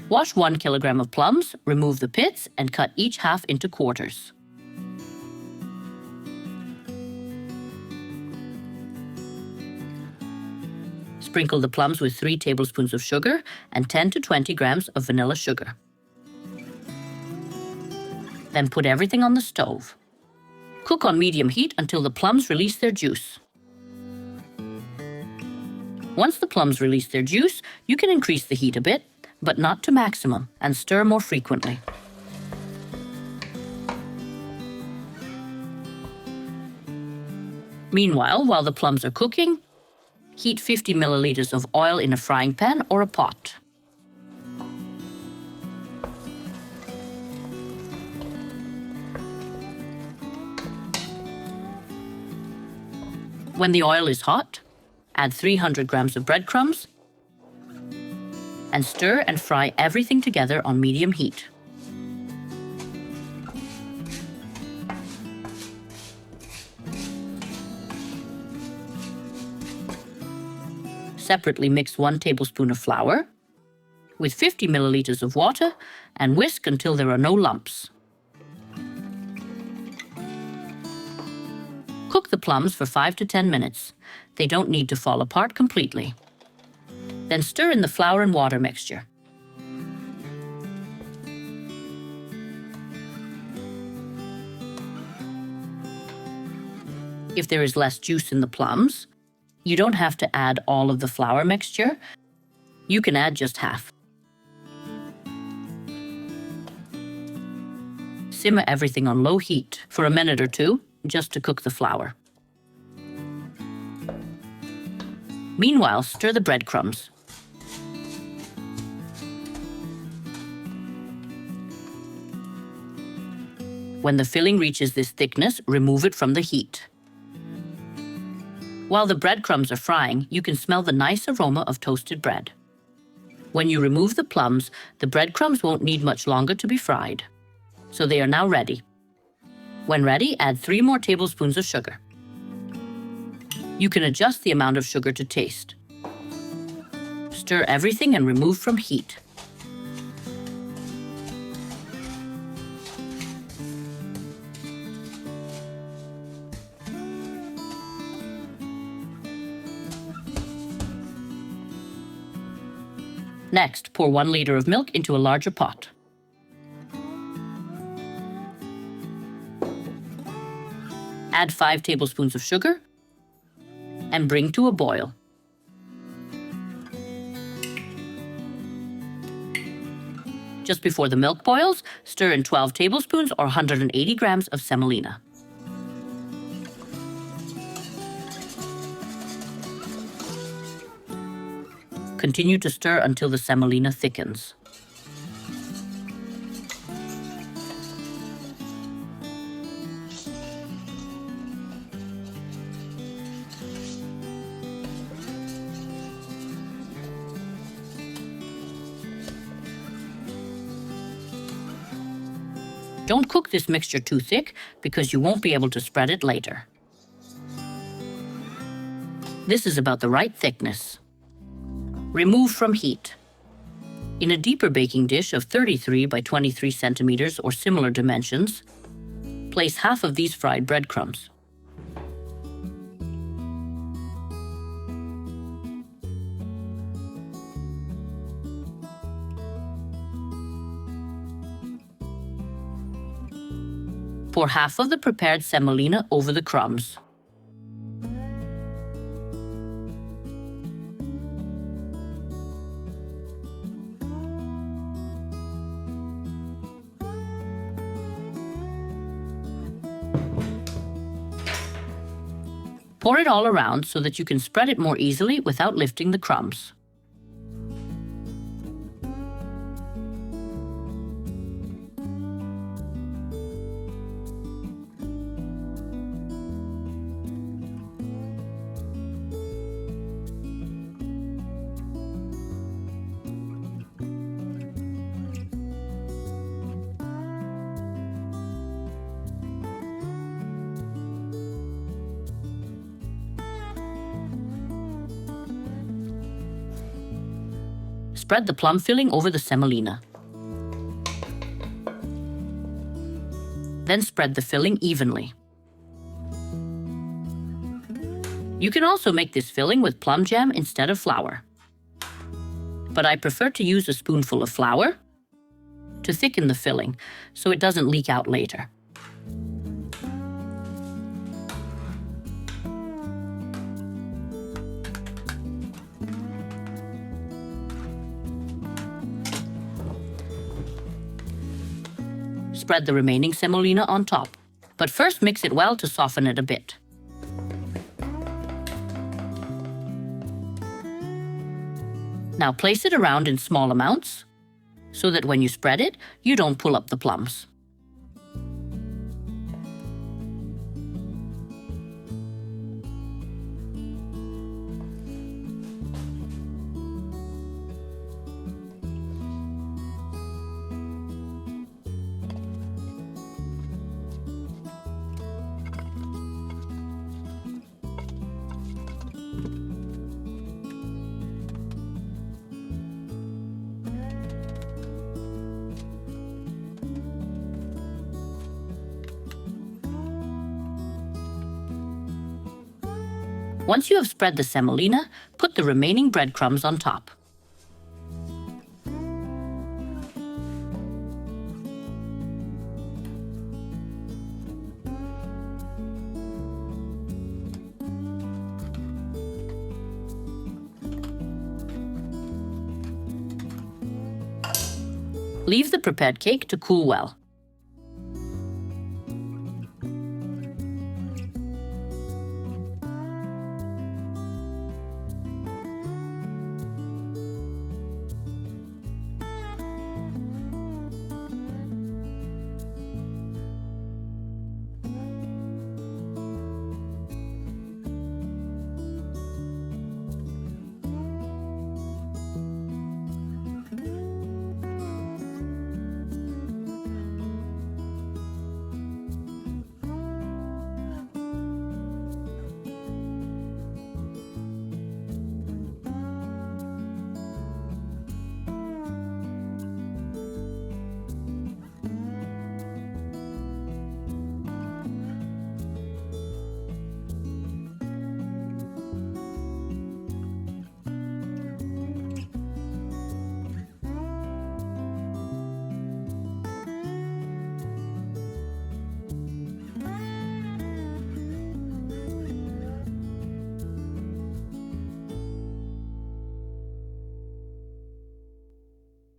Wash 1 kilogram of plums, remove the pits, and cut each half into quarters. Sprinkle the plums with 3 tablespoons of sugar and 10 to 20 grams of vanilla sugar. Then put everything on the stove. Cook on medium heat until the plums release their juice. Once the plums release their juice, you can increase the heat a bit, but not to maximum, and stir more frequently. Meanwhile, while the plums are cooking, heat 50 milliliters of oil in a frying pan or a pot. When the oil is hot, add 300 grams of breadcrumbs and stir and fry everything together on medium heat. Separately mix 1 tablespoon of flour with 50 milliliters of water and whisk until there are no lumps. Cook the plums for 5 to 10 minutes. They don't need to fall apart completely. Then stir in the flour and water mixture. If there is less juice in the plums, you don't have to add all of the flour mixture. You can add just half. Simmer everything on low heat for a minute or two, just to cook the flour. Meanwhile, stir the breadcrumbs. When the filling reaches this thickness, remove it from the heat. While the breadcrumbs are frying, you can smell the nice aroma of toasted bread. When you remove the plums, the breadcrumbs won't need much longer to be fried. So they are now ready. When ready, add 3 more tablespoons of sugar. You can adjust the amount of sugar to taste. Stir everything and remove from heat. Next, pour 1 liter of milk into a larger pot. Add 5 tablespoons of sugar and bring to a boil. Just before the milk boils, stir in 12 tablespoons or 180 grams of semolina. Continue to stir until the semolina thickens. Don't cook this mixture too thick because you won't be able to spread it later. This is about the right thickness. Remove from heat. In a deeper baking dish of 33 by 23 centimeters or similar dimensions, place half of these fried breadcrumbs. Pour half of the prepared semolina over the crumbs. Pour it all around so that you can spread it more easily without lifting the crumbs. spread the plum filling over the semolina. Then spread the filling evenly. You can also make this filling with plum jam instead of flour. But I prefer to use a spoonful of flour to thicken the filling so it doesn't leak out later. Spread the remaining semolina on top, but first mix it well to soften it a bit. Now place it around in small amounts, so that when you spread it, you don't pull up the plums. Once you have spread the semolina, put the remaining breadcrumbs on top. Leave the prepared cake to cool well.